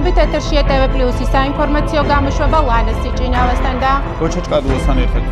გრძნობით ეთერშია TV+-ის საინფორმაციო გამოშვება ლანა სიჭინავასთან და გოჩა ჭკადულოსთან ერთად.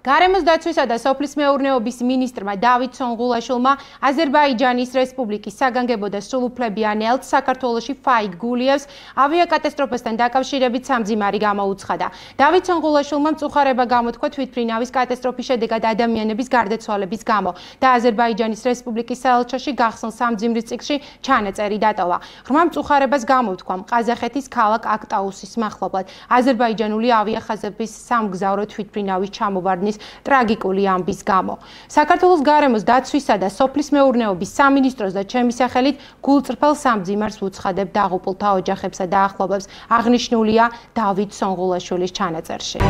გარემოს დაცვისა და სოფლის მეურნეობის მინისტრმა დავით სონღულაშვილმა აზერბაიჯანის რესპუბლიკის საგანგებო და სრულუფლებიან ელჩ საქართველოში ფაიგ გულიევს ავიაკატასტროფასთან დაკავშირებით სამძიმარი გამოუცხადა. დავით სონღულაშვილმა მწუხარება გამოთქვა თვითმფრინავის კატასტროფის შედეგად ადამიანების გარდაცვალების გამო და აზერბაიჯანის რესპუბლიკის საელჩოში გახსნილ სამძიმრის წიგნში ჩანაწერი დატოვა. ღრმა მწუხარებას გამოთქვა ყაზახეთის ქალაქ აქტაუსის მახლობლად აზერბაიჯანული ავიახაზების სამგზავრო თვითმფრინავის ჩამოვარდნის ტრაგიკული ამბის გამო. საქართველოს გარემოს დაცვისა და სოფლის მეურნეობის სამინისტროს და ჩემი სახელით გულწრფელ სამძიმარს ვუცხადებ დაღუპულთა ოჯახებსა და ახლობლებს, აღნიშნულია დავით სონღულაშვილის ჩანაწერში.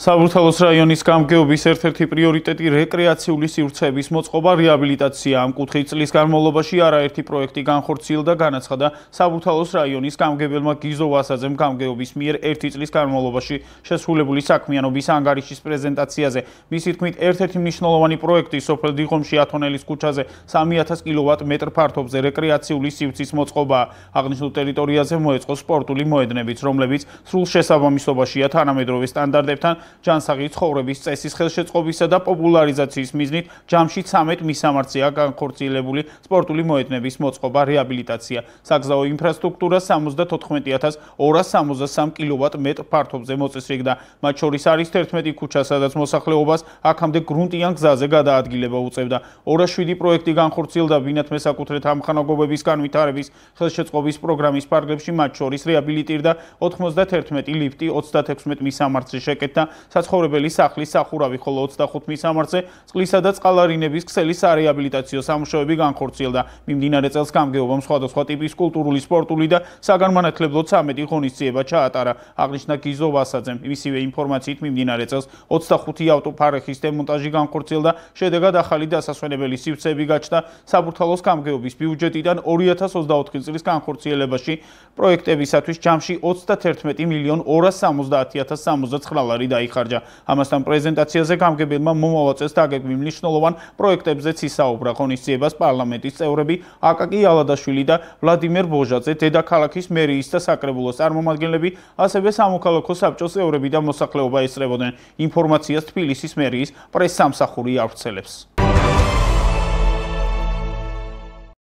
საბურთალოს რაიონის გამგეობის ერთ-ერთი პრიორიტეტი რეკრეაციული სივრცეების მოწყობა, რეაბილიტაცია. ამ კუთხით წლის განმავლობაში არაერთი პროექტი განხორციელდა, განაცხადა საბურთალოს რაიონის გამგებელმა გიზო ვასაძემ გამგეობის მიერ ერთი წლის განმავლობაში შესრულებული საქმიანობის ანგარიშის პრეზენტაციაზე. მისი თქმით, ერთ-ერთი მნიშვნელოვანი პროექტი სოფელ დიღომში ათონელის ქუჩაზე 3000 კილოვატ-მეტრ ფართობზე რეკრეაციული სივრცის მოწყობაა. აღნიშნულ ტერიტორიაზე მოეწყო სპორტული მოედნებიც, რომლებიც სრულ შესაბამისობაშია თანამედროვე სტანდარტებთან. ჯანსაღი ცხოვრების წესის ხელშეწყობისა და პოპულარიზაციის მიზნით ჯამში 13 მისამართია განხორციელებული სპორტული მოედნების მოწყობა, რეაბილიტაცია. საგზაო ინფრასტრუქტურა 74263 კილოვატ-მეტრ ფართობზე მოწესრიგდა. მათ შორის არის 11 ქუჩა, სადაც მოსახლეობას აქამდე გრუნტიან გზაზე გადაადგილება უწევდა. 207 პროექტი განხორციელდა ბინათ მესაკუთრეთ ამხანაგობების განვითარების ხელშეწყობის პროგრამის ფარგლებში, მათ შორის რეაბილიტირდა 91 ლიფტი, 36 მისამართზე შეკეთდა საცხოვრებელი სახლის სახურავი, ხოლო 25 მისამართზე წყლისა და წყალარინების ქსელისარეაბილიტაციო სამუშაოები განხორციელდა. მიმდინარე წელს გამგეობამ სხვადასხვა ტიპის კულტურული, სპორტული და საგანმანათლებლო 13 ღონისძიება ჩაატარა, აღნიშნა გიზო ვასაძემ. მისივე ინფორმაციით მიმდინარე წელს 25 ავტოფარეხის დემონტაჟი განხორციელდა, შედეგად ახალი დასასვენებელი სივრცეები გაჩნდა. საბურთალოს გამგეობის ბიუჯეტიდან 2024 წლის განხორციელებაში პროექტებისათვის ჯამში 31.270.069 ლარი დაიხარჯა. ამასთან პრეზენტაციაზე გამგებელმა მომავალ წელს დაგეგმილ მნიშვნელოვან პროექტებზეც ისაუბრა. ღონისძიებას პარლამენტის წევრები აკაკი ალადაშვილი და ვლადიმერ ბოჟაძე, დედაქალაქის მერიის და საკრებულოს წარმომადგენლები, ასევე სამოქალაქო საბჭოს წევრები და მოსახლეობა ესწრებოდნენ. ინფორმაციას თბილისის მერიის პრესსამსახური ავრცელებს.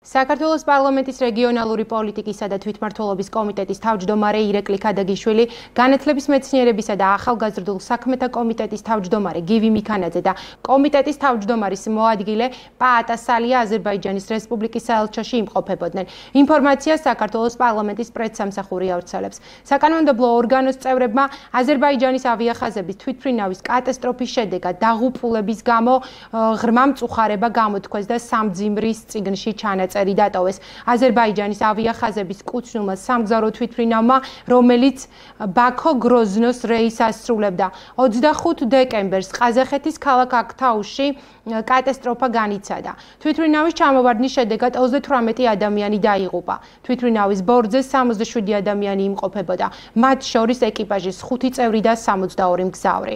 საქართველოს პარლამენტის რეგიონალური პოლიტიკისა და თვითმმართველობის კომიტეტის თავმჯდომარე ირეკლი ქადაგიშვილი, განათლების მეცნიერებისა და ახალგაზრდულ საქმეთა კომიტეტის თავმჯდომარე გივი მიქანაძე და კომიტეტის თავმჯდომარის მოადგილე პაატა სალია აზერბაიჯანის რესპუბლიკის საელჩოში იმყოფებოდნენ. ინფორმაციას საქართველოს პარლამენტის პრესსამსახური ავრცელებს. საკანონმდებლო ორგანოს წევრებმა აზერბაიჯანის ავიახაზების თვითმფრინავის კატასტროფის შედეგად დაღუპულების გამო ღრმა მწუხარება გამოთქვეს და სამძიმრის წიგნში ჩანაწერი დატოვეს. აზერბაიჯანის ავიახაზების კუთვნილმა სამგზავრო თვითმფრინავმა, რომელიც ბაქო-გროზნოს რეისს ასრულებდა. 25 დეკემბერს ყაზახეთის ქალაქ აქტაუსში კატასტროფა განიცადა. თვითმფრინავის ჩამოვარდნის შედეგად 38 ადამიანი დაიღუპა. თვითმფრინავის ბორცვზე 67 ადამიანი იმყოფებოდა. მათ შორის ეკიპაჟის 5 წევრი და 62 მგზავრი.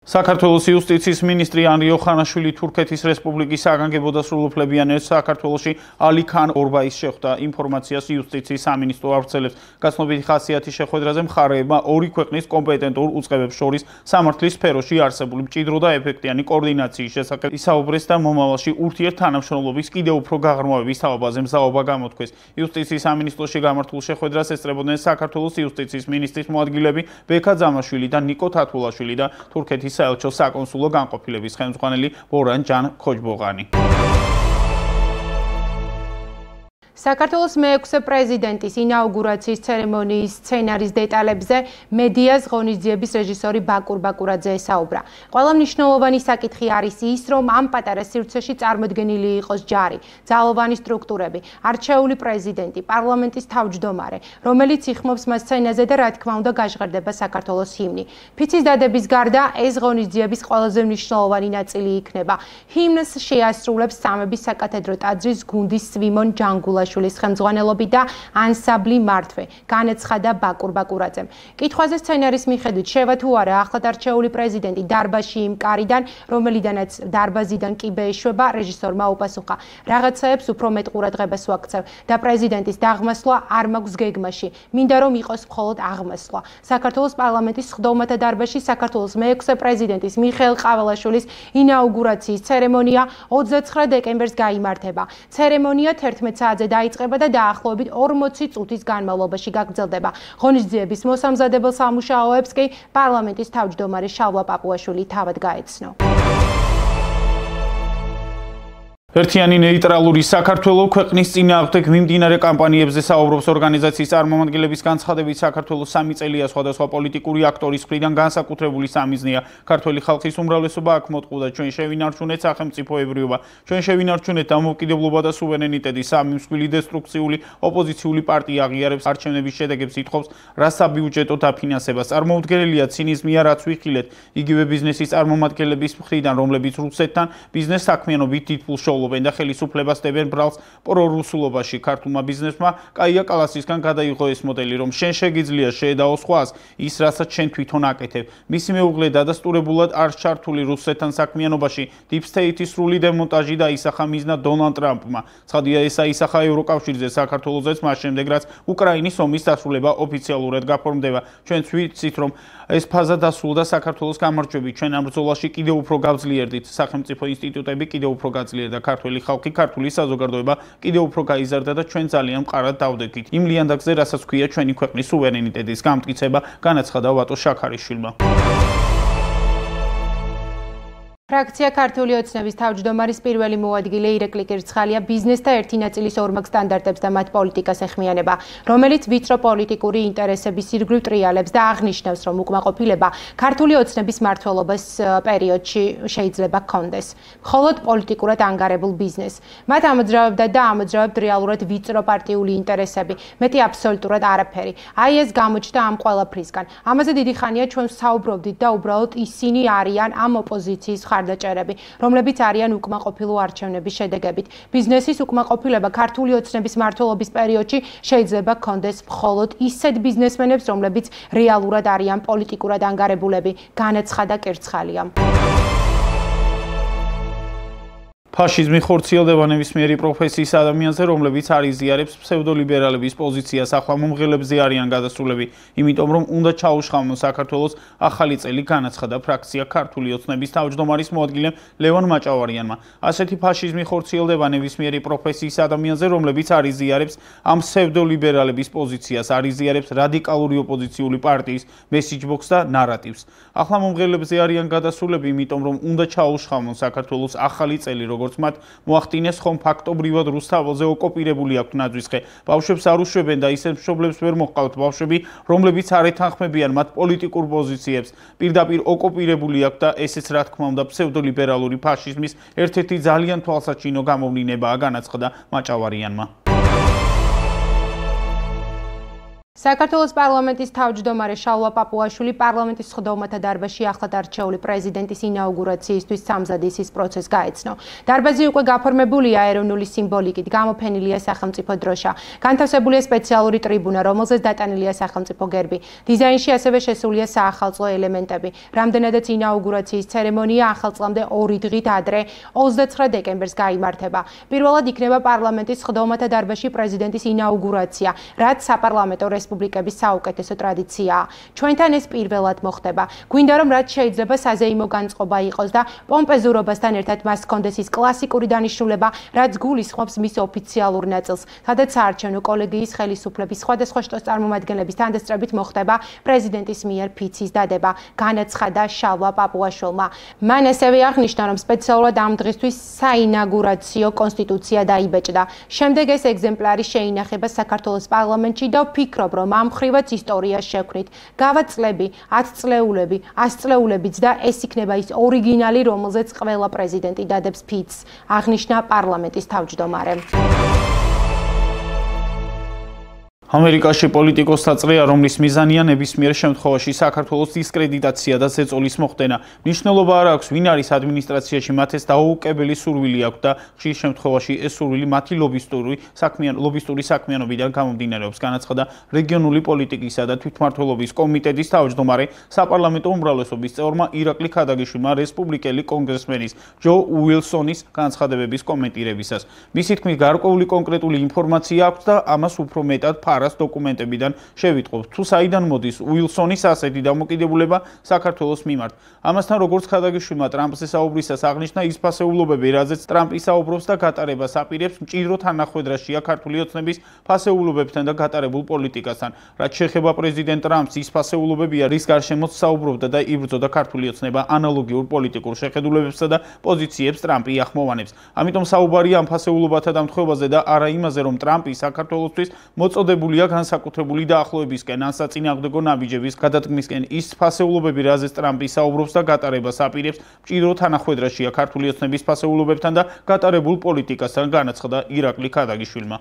საქართველოს იუსტიციის მინისტრი ანრი ოხანაშვილი თურქეთის რესპუბლიკის საგანგებო და სრულუფლებიან ელჩს საქართველოში ალი ქან ორბაის შეხვდა. ინფორმაციას იუსტიციის სამინისტრო ავრცელებს. გაცნობიტი ხასიათის შეხვედრაზე მხარეებმა ორი ქვეყნის კომპეტენტურ უწყებებს შორის სამართლის სფეროში არსებული მჭიდრო და ეფექტიანი კოორდინაციის შესახებ ისაუბრეს და მომავალში ურთიერთთანამშრომლობის კიდევ უფრო გაღრმავების თაობაზე მზაობა გამოთქვეს. იუსტიციის სამინისტროში გამართულ შეხვედრას ესწრებოდნენ საქართველოს იუსტიციის მინისტრის მოადგილეები ბექა ძამაშვილი და ნიკო თათულაშვილი და თურქეთის საელჩო საკონსულო განყოფილების ხელმძღვანელი ბორან ჯან ქოჯბოღანი. საქართველოს მე-6 პრეზიდენტის ინაუგურაციის ცერემონიის სცენარის დეტალებზე მედიას ღონისძიების რეჟისორი ბაკურ ბაკურაძე ესაუბრა. ყველა მნიშვნელოვანი საკითხი არის ის, რომ ამ პატარა სივრცეში წარმოდგენილი იყოს ჯარი, ძალოვანი სტრუქტურები, არჩეული პრეზიდენტი, პარლამენტის თავმჯდომარე, რომელიც იხმობს მას სცენაზე და რა თქმა უნდა გაჟღერდება საქართველოს ჰიმნი. ფიცის დადების გარდა ეს ღონისძიების ყველაზე მნიშვნელოვანი ნაწილი იქნება. ჰიმნს შეასრულებს სამების საკათედრო ტაძრის გუნდის სვიმონ ჯანგულაშვილი პაპუაშვილის ხელმძღვანელობით და ანსამბლი მართვე განეცხადა ბაკურ ბაკურაძემ. კითხვაზე სცენარის მიხედვით შევა თუ არა ახლად არჩეული პრეზიდენტი დარბაზში იმ კარიდან, რომელიდანაც დარბაზიდან კი ბეეშვება, რეჟისორმა უპასუხა: "რაღაცაებს უფრო მეტ ყურადღებას ვაქცევ და პრეზიდენტის დაღმასვლა არ მაქვს გეგმაში. მინდა რომ იყოს მხოლოდ აღმასვლა." საქართველოს პარლამენტის სხდომათა დარბაზში საქართველოს მე-6 პრეზიდენტის მიხეილ ყაველაშვილის ინაუგურაციის ცერემონია 29 დეკემბერს გაიმართება. ცერემონია 11 საათზე დაიწყება და დაახლოებით 40 წუთის განმავლობაში გაგრძელდება. ღონისძიების მოსამზადებელ სამუშაოებს კი პარლამენტის თავმჯდომარე შალვა პაპუაშვილი თავად გაეცნო. ერთიანი ნეიტრალური საქართველო ქვეყნის წინააღმდეგ მიმდინარე კამპანიებზე საუბრობს ორგანიზაციის წარმომადგენლების განცხადებით საქართველოს 3 წელია სხვადასხვა პოლიტიკური აქტორის მხრიდან განსაკუთრებული სამიზნეა ქართველი ხალხის უმრავლესობა აქ მოტყუდა ჩვენ შევინარჩუნეთ სახელმწიფოებრიობა ჩვენ შევინარჩუნეთ დამოუკიდებლობა და სუვერენიტეტი სამი მსხვილი დესტრუქციული ოპოზიციული პარტია აღიარებს არჩევნების შედეგებს ითხოვს რა საბიუჯეტო დაფინანსებას წარმოუდგენელია ცინიზმია რაც ვიხილეთ იგივე ბიზნესის წარმომადგენლების მხრიდან რომლებიც რუსეთთან ბიზნეს საქმიანობით თითფულს და ხელისუფლებას დებენ ბრალს პრორუსულობაში ქართულმა ბიზნესმა კაია კალასისგან გადაიღო ეს მოდელი რომ შენ შეგიძლია შეედაო სხვას ის რასაც შენ თვითონ აკეთებ მისი მეუღლე დადასტურებულად არ ჩართული რუსეთთან საქმიანობაში დიპსტეითის სრული დემონტაჟი და ისახა მიზნა დონალდ ტრამპმა ცხადია ესა ისახა ევროკავშირზე საქართველოსაც მას შემდეგ რაც უკრაინის ომის დასრულება ოფიციალურად გაფორმდება ჩვენც ვიცით რომ ეს ფაზა დასრულდა საქართველოს გამარჯვებით ჩვენ ამ ბრძოლაში კიდევ უფრო გავძლიერდით სახელმწიფო ინსტიტუტები კიდევ უფრო გაძლიერდა ქართველი ხალხი, ქართული საზოგადოება კიდევ უფრო გაიზარდა და ჩვენ ძალიან მყარად დავდექით. იმ ლიანდაგზე, რასაც ქვია ჩვენი ქვეყნის სუვერენიტეტის გამტკიცება, განაცხადა ვატო შაქარიშვილმა. ფრაქცია ქართული ოცნების თავმჯდომარის პირველი მოადგილე ირეკლი კირცხალია ბიზნესთა ერთი ნაწილის ორმაგ სტანდარტებს და მათ პოლიტიკას ეხმიანება, რომელიც ვიწრო პოლიტიკური ინტერესების ირგვლივ ტრიალებს და აღნიშნავს, რომ უკმაყოფილება ქართული ოცნების მმართველობის პერიოდში შეიძლება ჰქონდეს, მხოლოდ პოლიტიკურად ანგარებულ ბიზნესს. მათ ამოძრავებდა და ამოძრავებთ რეალურად ვიწრო პარტიული ინტერესები, მეტი აბსოლუტურად არაფერი. აი ეს გამოჩნდა ამ ყველაფრისგან. ამაზე დიდი ხანია ჩვენ საუბრობდით და უბრალოდ ისინი არიან ამ ოპოზიციის მხარდაჭერები, რომლებიც არიან უკმაყოფილო არჩევნების შედეგებით. ბიზნესის უკმაყოფილება ქართული ოცნების მმართველობის პერიოდში შეიძლება ჰქონდეს მხოლოდ ისეთ ბიზნესმენებს, რომლებიც რეალურად არიან პოლიტიკურად ანგარებულები, განაცხადა კირცხალიამ. ფაშიზმი ხორციელდება ნებისმიერი პროფესიის ადამიანზე, რომლებიც არ იზიარებს ფსევდოლიბერალების პოზიციას, ახლა მომღერლებზე არიან გადასულები, იმიტომ რომ უნდა ჩაუშხამონ საქართველოს ახალი წელი, განაცხადა ფრაქცია ქართული ოცნების თავმჯდომარის მოადგილემ ლევან მაჭავარიანმა. ასეთი ფაშიზმი ხორციელდება ნებისმიერი პროფესიის ადამიანზე, რომლებიც არ იზიარებს ამ ფსევდოლიბერალების პოზიციას, არ იზიარებს რადიკალური ოპოზიციული პარტიის მესიჯბოქს და ნარატივს. ახლა მომღერლებზე არიან გადასულები, იმიტომ რომ უნდა ჩაუშხამონ საქართველოს ახალი წელი, როგორც მათ მოახდინეს ხომ ფაქტობრივად რუს თავზე ოკუპირებული აქვთ ნაძვისხე. ბავშვებს არ უშვებენ და ისეთ მშობლებს ვერ მოჰყავთ ბავშვები, რომლებიც არ ეთანხმებიან მათ პოლიტიკურ პოზიციებს. პირდაპირ ოკუპირებული აქვთ და ესეც რა თქმა უნდა ფსევდოლიბერალური ფაშიზმის ერთ-ერთი ძალიან თვალსაჩინო გამოვლინებაა, განაცხადა მაჭავარიანმა. საქართველოს პარლამენტის თავმჯდომარე შალვა პაპუაშვილი პარლამენტის სხდომათა დარბაზში ახლად არჩეული პრეზიდენტის ინაუგურაციისთვის სამზადისის პროცესს გაეცნო. დარბაზი უკვე გაფორმებულია ეროვნული სიმბოლიკით, გამოფენილია სახელმწიფო დროშა, განთავსებულია სპეციალური ტრიბუნა, რომელზეც დატანილია სახელმწიფო გერბი. დიზაინში ასევე შესულია საახალწლო ელემენტები. რამდენადაც ინაუგურაციის ცერემონია ახალწლამდე 2 დღით ადრე 29 დეკემბერს გაიმართება. პირველად იქნება პარლამენტის სხდომათა დარბაზში პრეზიდენტის ინაუგურაცია, რაც საპარლამენტო რესპუბლიკების საუკეთესო ტრადიციაა. ჩვენთან ეს პირველად მოხდება. გვინდა რომ რაც შეიძლება საზეიმო განწყობა იყოს და პომპეზურობასთან ერთად მას ჰქონდეს ის კლასიკური დანიშნულება, რაც გულისხმობს მის ოფიციალურ ნაწილს, სადაც საარჩევნო კოლეგიის ხელისუფლების სხვადასხვა შტოს წარმომადგენლების თანდასწრებით მოხდება პრეზიდენტის მიერ ფიცის დადება, განაცხადა შალვა პაპუაშვილმა. მან ასევე აღნიშნა, რომ სპეციალურად ამ დღისთვის საინაგურაციო კონსტიტუცია დაიბეჭდა. შემდეგ ეს ეგზემპლარი შეინახება საქართველოს პარლამენტში და ვფიქრობ, რომ ამ ხრივაც ისტორიას შევქმნით. გავა წლები, 10 წლეულები, 100 წლეულებიც და ეს იქნება ის ორიგინალი, რომელზეც ყველა პრეზიდენტი დადებს ფიცს, აღნიშნა პარლამენტის თავმჯდომარემ. ამერიკაში პოლიტიკოსთა წრეა, რომლის მიზანია ნებისმიერ შემთხვევაში საქართველოს დისკრედიტაცია და ზეწოლის მოხდენა. მნიშვნელობა არ აქვს, ვინ არის ადმინისტრაციაში, მათ ეს დაუუკებელი სურვილი აქვს და ხშირ შემთხვევაში ეს სურვილი მათი ლობისტური საქმიანობიდან გამომდინარეობს, განაცხადა რეგიონული პოლიტიკისა და თვითმმართველობის კომიტეტის თავმჯდომარე საპარლამენტო უმრავლესობის წევრმა ირაკლი ქადაგიშვილმა რესპუბლიკელი კონგრესმენის ჯო უილსონის განცხადებების კომენტირებისას. მისი თქმით, გარკვეული კონკრეტული ინფორმაცია აქვს და ამას უფრო მეტად ფარას დოკუმენტებიდან შევიტყობთ. თუ საიდან მოდის უილსონის ასეთი დამოკიდებულება საქართველოს მიმართ. ამასთან, როგორც ქადაგიშვილმა ტრამპზე საუბრისას აღნიშნა, ის ფასეულობები, რაზეც ტრამპი საუბრობს და გატარებას აპირებს, მჭიდრო თანახვედრაშია ქართული ოცნების ფასეულობებთან და გატარებულ პოლიტიკასთან. რაც შეეხება პრეზიდენტ ტრამპს, ის ფასეულობებია, რის გარშემოც საუბრობდა და იბრძოდა ქართული ოცნება ანალოგიურ პოლიტიკურ შეხედულებებსა და პოზიციებს ტრამპი ახმოვანებს. ამიტომ საუბარია ამ ფასეულობათა დამთხევაზე და არა იმაზე, რომ ტრამპი საქართველოსთვის მოწოდებულია განსაკუთრებული დაახლოებისკენ ან საწინააღმდეგო ნაბიჯების გადადგმისკენ. ის ფასეულობები, რაზეც ტრამპი საუბრობს და გატარებას აპირებს, მჭიდრო თანახვედრაშია ქართული ოცნების ფასეულობებთან და გატარებულ პოლიტიკასთან, განაცხადა ირაკლი ქადაგიშვილმა.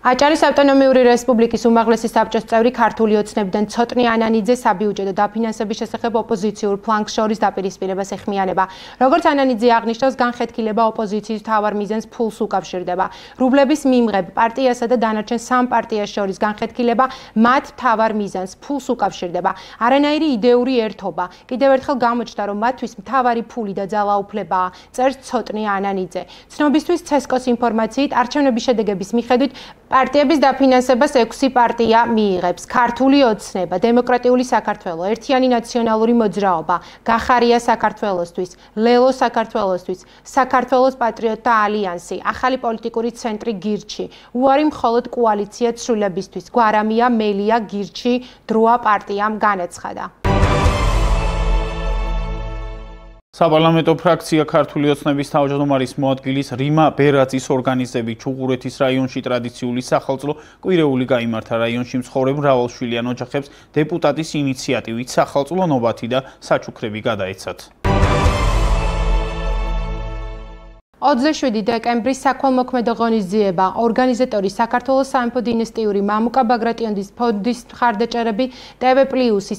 აჭარის ავტონომიური რესპუბლიკის უმაღლესი საბჭოს წევრი ქართული ოცნებიდან ცოტნი ანანიძე საბიუჯეტო დაფინანსების შესახებ ოპოზიციურ ფლანგს შორის დაპირისპირებას ეხმიანება. როგორც ანანიძე აღნიშნავს, განხეთქილება ოპოზიციის მთავარ მიზანს ფულს უკავშირდება. რუბლების მიმღებ პარტიასა და დანარჩენ სამ პარტიას შორის განხეთქილება მათ მთავარ მიზანს ფულს უკავშირდება. არანაირი იდეური ერთობა. კიდევ ერთხელ გამოჩნდა, რომ მათთვის მთავარი ფული და ძალაუფლებაა, წერს ცოტნი ანანიძე. ცნობისთვის ცესკოს ინფორმაციით, არჩევნების შედეგების მიხედვით პარტიების დაფინანსებას 6 პარტია მიიღებს. ქართული ოცნება, დემოკრატიული საქართველო, ერთიანი ნაციონალური მოძრაობა, გახარია საქართველოსთვის, ლელო საქართველოსთვის, საქართველოს პატრიოტთა ალიანსი, ახალი პოლიტიკური ცენტრი გირჩი, უარი მხოლოდ კოალიცია ცვლილებისთვის, გვარამია, მელია, გირჩი, დროა პარტიამ განაცხადა. საპარლამენტო ფრაქცია ქართული ოცნების თავმჯდომარის მოადგილის რიმა ბერაძის ორგანიზებით ჩუღურეთის რაიონში ტრადიციული სახალწლო კვირეული გაიმართა. რაიონში მცხოვრებ მრავალშვილიან ოჯახებს დეპუტატის ინიციატივით სახალწლო ნობათი და საჩუქრები გადაეცათ. 27 დეკემბრის საქველმოქმედო ღონისძიება ორგანიზატორი საქართველოს სამეფო დინასტიური მამუკა ბაგრატიონის ფონდის მხარდაჭერები TV+,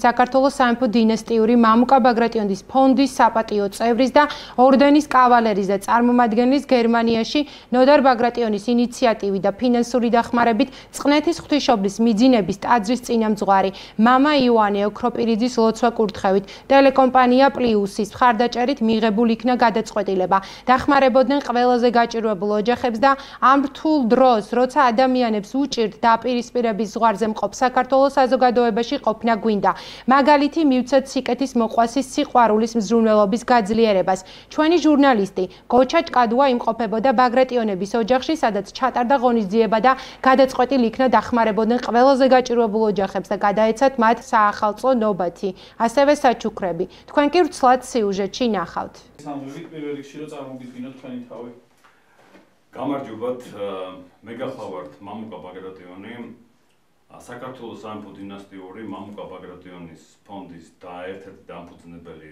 საქართველოს სამეფო დინასტიური მამუკა ბაგრატიონის ფონდის საპატიო წევრის და ორდენის კავალერის და წარმომადგენლის გერმანიაში ნოდარ ბაგრატიონის ინიციატივით და ფინანსური დახმარებით წყნეთის ღვთისმშობლის მიძინების ტაძრის წინამძღვარი მამა იოანე ოქროპირიძის ლოცვა კურთხევით ტელეკომპანია პლუსის მხარდაჭერით მიღებულ იქნა გადაწყვეტილება. დახმარებოდნენ ყველაზე გაჭირვებულ ოჯახებს და ამ რთულ დროს, როცა ადამიანებს უჭირთ დაპირისპირების ზღვარზე მყოფ საქართველოს საზოგადოებაში ყოფნა გვინდა. მაგალითი მივცეთ სიკეთის მოყვასის სიყვარულის მზრუნველობის გაძლიერებას. ჩვენი ჟურნალისტი გოჩა ჭკადუა იმყოფებოდა ბაგრატიონების ოჯახში, სადაც ჩატარდა ღონისძიება და გადაწყვეტილ იქნა დახმარებოდნენ ყველაზე გაჭირვებულ ოჯახებს და გადაეცათ მათ საახალწლო ნობათი, ასევე საჩუქრები. თქვენ კი ვრცლად სიუჟეტში ნახავთ. სამივით პირველ რიგში რომ წარმოგიდგინოთ თქვენი თავი. გამარჯობათ, მე გახლავართ მამუკა ბაგრატიონი, საქართველოს სამეფო დინასტიური მამუკა ბაგრატიონის ფონდის და ერთ-ერთი დამფუძნებელი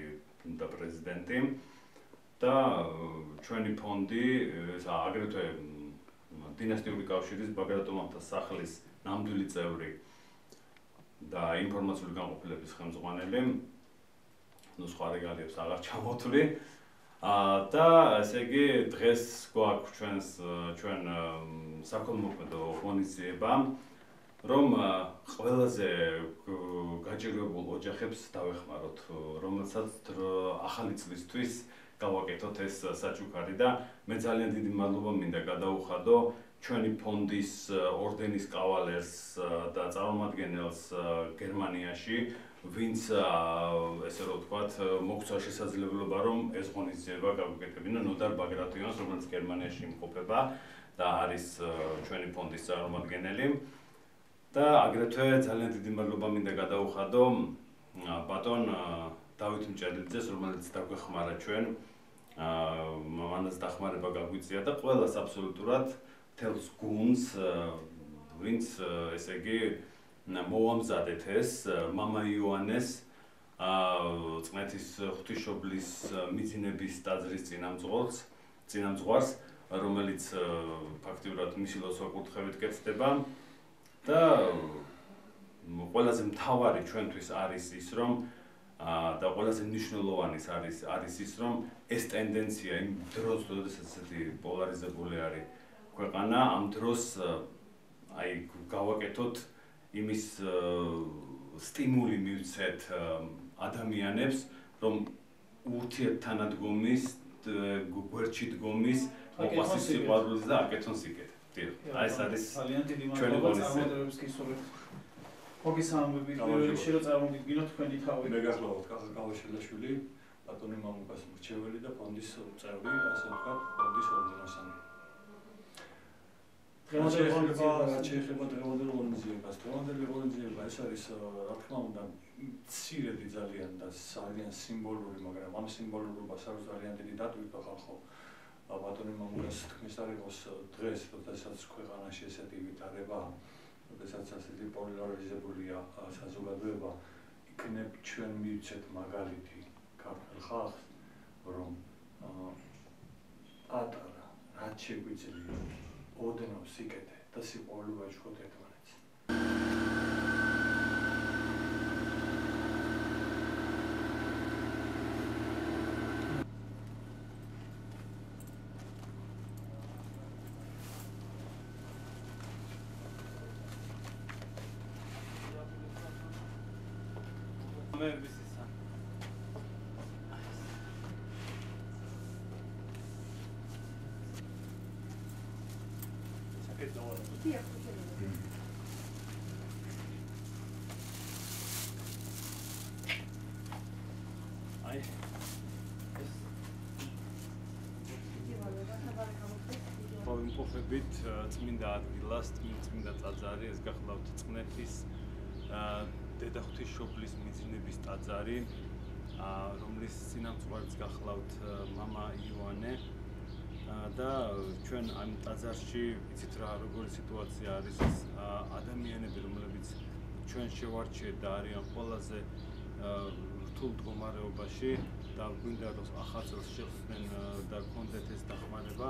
და პრეზიდენტი და ჩვენი ფონდი აგრეთვე დინასტიური კავშირის ბაგრატონთა სახლის ნამდვილი წევრი და ინფორმაციული განყოფილების ხელმძღვანელი. ნუ სხვა რეგალიებს აღარ ჩამოთვლი. და ესე იგი დღეს გვაქვს ჩვენ საქველმოქმედო ღონისძიება, რომ ყველაზე გაჭირვებულ ოჯახებს დავეხმაროთ, რომელსაც ახალი წლისთვის გავაკეთოთ ეს საჩუქარი და მე ძალიან დიდი მადლობა მინდა გადაუხადო ჩვენი ფონდის ორდენის კავალერს და წარმომადგენელს გერმანიაში, ვინც ესე რომ ვთქვათ, მოგცვა შესაძლებლობა, რომ ეს ღონისძიება გავუკეთებინა ნოდარ ბაგრატიონს, რომელიც გერმანიაში იმყოფება და არის ჩვენი ფონდის წარმომადგენელი. და აგრეთვე ძალიან დიდი მადლობა მინდა გადაუხადო ბატონ დავით მჭედლიძეს, რომელიც დაგვეხმარა ჩვენ, მანაც დახმარება გაგვიწია და ყველას აბსოლუტურად თელს გუნდს, ვინც ესე იგი მოვამზადეთ ეს მამა იოანეს წყნეთის ღვთისმშობლის მიძინების ტაძრის წინამძღვარს რომელიც ფაქტიურად მისი ლოცვა კურთხევით კეთდება და ყველაზე მთავარი ჩვენთვის არის ის, რომ და ყველაზე მნიშვნელოვანი არის ის, რომ ეს ტენდენცია იმ დროს, როდესაც ესეთი პოლარიზებული არის ქვეყანა, ამ დროს აი გავაკეთოთ იმის სტიმული მივცეთ ადამიანებს, რომ ურთიერთთანადგომის, გვერდში დგომის, მოყვასის სიყვარულის და აკეთონ სიკეთე. აი ეს არის ჩვენი ღონისძიება. მოგესალმებით, შეიძლება რომ წარმოგიდგინოთ თქვენი თავი. მე გახლავთ კავაშელაშვილი, ბატონი მამუკას მრჩეველი და ფონდის წევრი, ასე ვთქვათ, ფონდის ორგანიზატორი. დღევანდელი ღონისძიება ეს არის, რა თქმა უნდა, მცირედი ძალიან და ძალიან სიმბოლური, მაგრამ ამ სიმბოლურობას არის ძალიან დიდი დატვირთვა ხალხო. ბატონი მამუკას თქმის არ იყოს დღეს, როდესაც ქვეყანაში ესეთი ვითარება, როდესაც ასეთი პოლარიზებულია საზოგადოება, იქნებ ჩვენ მივცეთ მაგალითი ქართულ ხალხს, რომ პატარა, რაც შეგვიძლია, ოდნავ სიკეთე და სიყვარული ვაჩქოთ ერთმანეთს. ვიმყოფებით წმინდა ადგილას, წმინდა ტაძარი, ეს გახლავთ წყნეთის დედაღვთისმშობლის მიძინების ტაძარი, რომლის წინამძღვარიც გახლავთ მამა იოანე და ჩვენ ამ ტაძარში ვიცით რა როგორი სიტუაცია არის ადამიანები, რომლებიც ჩვენ შევარჩიეთ და არიან ყველაზე რთულ მდგომარეობაში და გვინდა რომ ახალწელს შევხსნენ და გქონდეთ ეს დახმარება,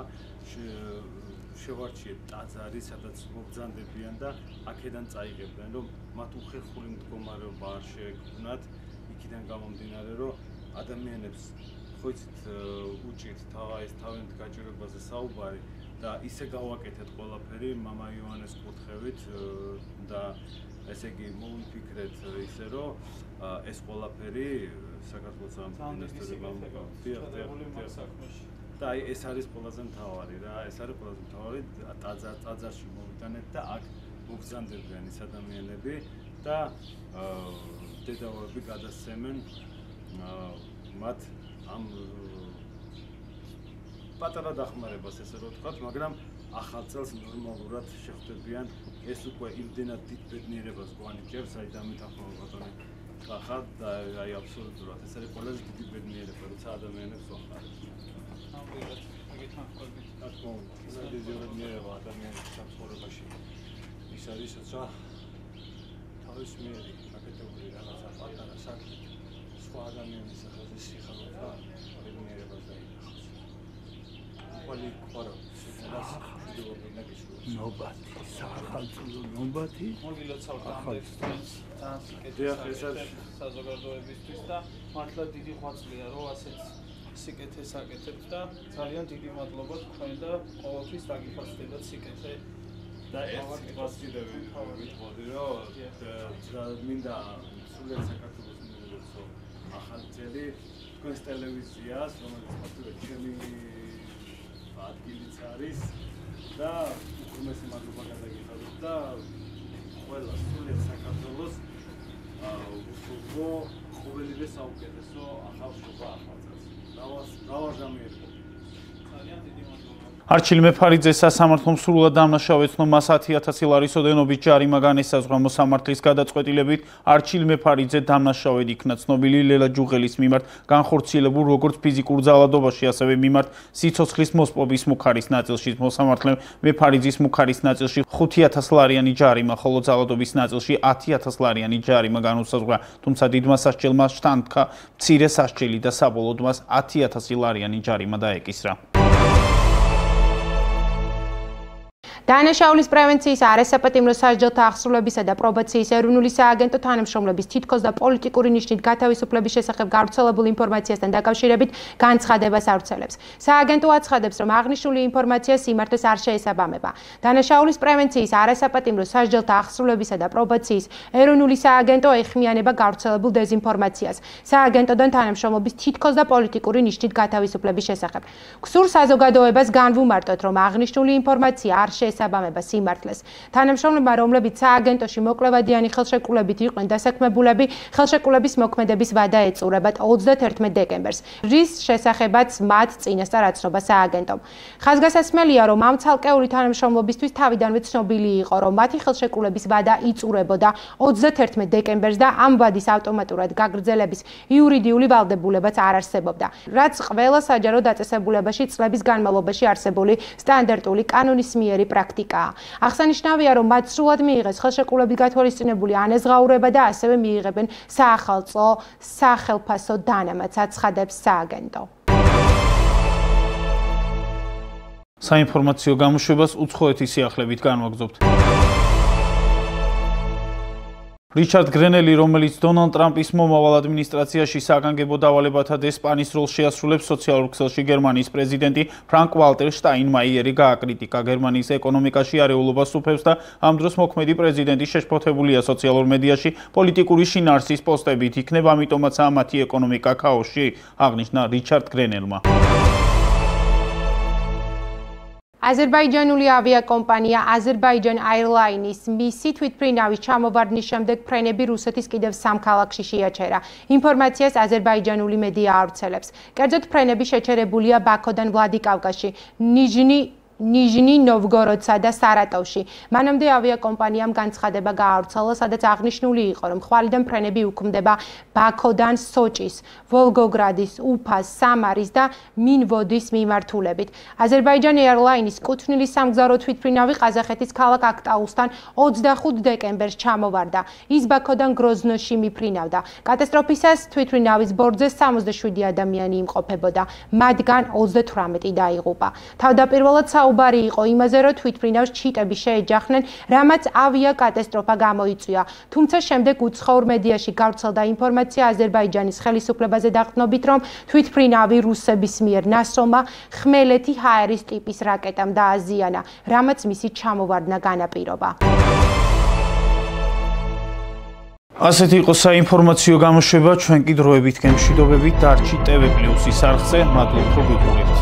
შევარჩიეთ ტაძარი, სადაც მობრძანდებიან და აქედან წაიღებდნენ, რომ მათ უხერხული მდგომარეობა არ შეექმნათ, იქიდან გამომდინარე, რომ ადამიანებს ხოიცით უჭირთ ეს თავიანთ გაჭირვებაზე საუბარი და ისე გავაკეთეთ ყველაფერი მამა იოანეს კურთხევით და ესე იგი მოვიფიქრეთ ისე, რომ ეს ყველაფერი საქართველოს მინისტრებმა და აი ეს არის ყველაზე მთავარი რა, ეს არის ყველაზე მთავარი ტაძარში მოვიტანეთ და აქ მოგზანდებიან ის ადამიანები და დედავები გადასცემენ მათ ამ პატარა დახმარებას, ესე რომ ვთქვათ, მაგრამ ახალ წელს ნორმალურად შეხვდებიან, ეს უკვე იმდენად დიდ ბედნიერებას გვანიჭებს, აი დამეთანხმება ბატონი ხარ და აი აბსოლუტურად ეს არის ყველაზე დიდი ბედნიერება, როცა ადამიანებს ვახარებთ. ბედნიერება ადამიანის სამსხურებაში ის არის, როცა თავის მიერ აკეთებული რაღაცა პატარა საქმე სხვა ადამიანის სახელზე სიხარულს და ბედნიერებას დაინახავს. ყველი ყარა ნობათი, სახალხო ნობათი. მოგილოცავთ ამდენს საზოგადოებისთვის და მართლა დიდი ღვაწლია, რომ ასეთ სიკეთეს აკეთებთ და ძალიან დიდი მადლობა თქვენ და ყოველთვის დაგიფასდებათ სიკეთე და ეს სიტუაციები ვიტყოდი, რომ მინდა სულიერ საქართველოს უნივერსიტეტო ახალი წელი თქვენს ტელევიზიას, რომელიც ფაქტობრივად ჩემი ადგილიც არის და უგრუმესი მადლობა გადაგიხადოთ და ყველა სულიერ საქართველოს ყოველივე საუკეთესო ახალ შობა ახალწელს. დავაჟამიერებ. ძალიან დიდი მადლობა. არჩილ მეფარიძე სასამართლომ სრულად დამნაშავე ეცნო მას 10,000 ლარის ოდენობით ჯარიმა განესაზღვრა მოსამართლის გადაწყვეტილებით. არჩილ მეფარიძე დამნაშავედ იქნა ცნობილი ლელა ჯუღელის მიმართ განხორციელებულ როგორც ფიზიკურ ძალადობაში, ასევე მიმართ სიცოცხლის მოსპობის მუქარის ნაწილში. მოსამართლემ მეფარიძის მუქარის ნაწილში 5,000 ლარიანი ჯარიმა, ხოლო ძალადობის ნაწილში 10,000 ლარიანი ჯარიმა განუსაზღვრა, თუმცა დიდმა სასჯელმა შთანთქა მცირე სასჯელი და საბოლოოდ მას 10,000 ლარიანი ჯარიმა დაეკისრა. დანაშაულის პრევენციის არასაპატიმრო სასჯელთა აღსრულებისა და პრობაციის ეროვნული სააგენტო თანამშრომლების თითქოს და პოლიტიკური ნიშნით გათავისუფლების შესახებ გავრცელებულ ინფორმაციასთან დაკავშირებით განცხადებას ავრცელებს. სააგენტო აცხადებს, რომ აღნიშნული ინფორმაცია სიმართლეს არ შეესაბამება. დანაშაულის პრევენციის არასაპატიმრო სასჯელთა აღსრულებისა და პრობაციის ეროვნული სააგენტო ეხმიანება გავრცელებულ დეზინფორმაციას. სააგენტოდან თანამშრომლობის თითქოს და პოლიტიკური ნიშნით გათავისუფლების შესახებ. გსურს საზოგადოებას განვუმარტოთ, რომ აღნიშნული ინფორმაცია არ შეესაბამება სიმართლეს. თანამშრომლებმა, რომლებიც სააგენტოში მოკვლევადიანი ხელშეკრულებით იყვნენ დასაქმებულები, ხელშეკრულების მოქმედების ვადა ეწურებათ 31 დეკემბერს, რის შესახებაც მათ წინასწარ აცნობა სააგენტომ. ხაზგასაცმელია, რომ ამ ცალკეული თანამშრომლობისთვის თავიდანვე ცნობილი იყო, რომ მათი ხელშეკრულების ვადა იწურებოდა 31 დეკემბერს და ამ ვადის ავტომატურად გაგრძელების იურიდიული ვალდებულებაც არ არსებობდა, რაც ყველა საჯარო დაწესებულებაში წლების განმავლობაში არსებული სტანდარტული კანონისმიერი პრაქტიკაა. აღსანიშნავია, რომ მათ სრულად მიიღეს ხელშეკრულებით გათვალისწინებული ანაზღაურება და ასევე მიიღებენ საახალწლო სახელფასო დანამატს, აცხადებს სააგენტო. საინფორმაციო გამოშვებას უცხოეთის სიახლებით განვაგრძობთ. რიჩარდ გრენელი, რომელიც დონალდ ტრამპის მომავალ ადმინისტრაციაში საგანგებო დავალებათა დესპანის როლს შეასრულებს, სოციალურ ქსელში გერმანიის პრეზიდენტი ფრანკ ვალტერ შტაინმაიერი გააკრიტიკა. გერმანიის ეკონომიკაში არეულობას უფევს და ამ დროს მოქმედი პრეზიდენტი შეშფოთებულია სოციალურ მედიაში პოლიტიკური შინაარსის პოსტებით. იქნება ამიტომაცაა მათი ეკონომიკა ქაოსში, აღნიშნა რიჩარდ გრენელმა. აზერბაიჯანული ავიაკომპანია Azerbaijan Airlines მისი თვითმფრინავის ჩამოვარდნის შემდეგ ფრენები რუსეთის კიდევ 3 ქალაქში შეაჩერა. ინფორმაციას აზერბაიჯანული მედია ავრცელებს. კერძოდ ფრენები შეჩერებულია ბაქოდან ვლადიკავკაზში, ნიჟნი ნოვგოროდსა და სარატოვში. მანამდე ავიაკომპანიამ განცხადება გაავრცელა, სადაც აღნიშნული იყო, რომ ხვალიდან ფრენები უქმდება ბაქოდან სოჭის, ვოლგოგრადის, უფას, სამარის და მინვოდის მიმართულებით. Azerbaijan Airlines კუთვნილი სამგზავრო თვითმფრინავი ყაზახეთის ქალაქ აქტაუსთან 25 დეკემბერს ჩამოვარდა. ის ბაქოდან გროზნოში მიფრინავდა. კატასტროფისას თვითმფრინავის ბორტზე 67 ადამიანი იმყოფებოდა, მათგან 38 დაიღუპა. თავდაპირველად საუბარი იყო იმაზე, რომ თვითმფრინავს ჩიტები შეეჯახნენ, რამაც ავიაკატასტროფა გამოიწვია. თუმცა შემდეგ უცხოურ მედიაში გავრცელდა ინფორმაცია აზერბაიჯანის ხელისუფლებაზე დაყრდნობით, რომ თვითმფრინავი რუსების მიერ ნასრომმა ხმელეთი ჰაერის ტიპის რაკეტამ დააზიანა, რამაც მისი ჩამოვარდნა განაპირობა. ასეთი იყო საინფორმაციო გამოშვება, ჩვენ კი დროებით გემშვიდობებით დარჩი TV+-ის არხზე, მადლობთ რომ გვიყურებთ.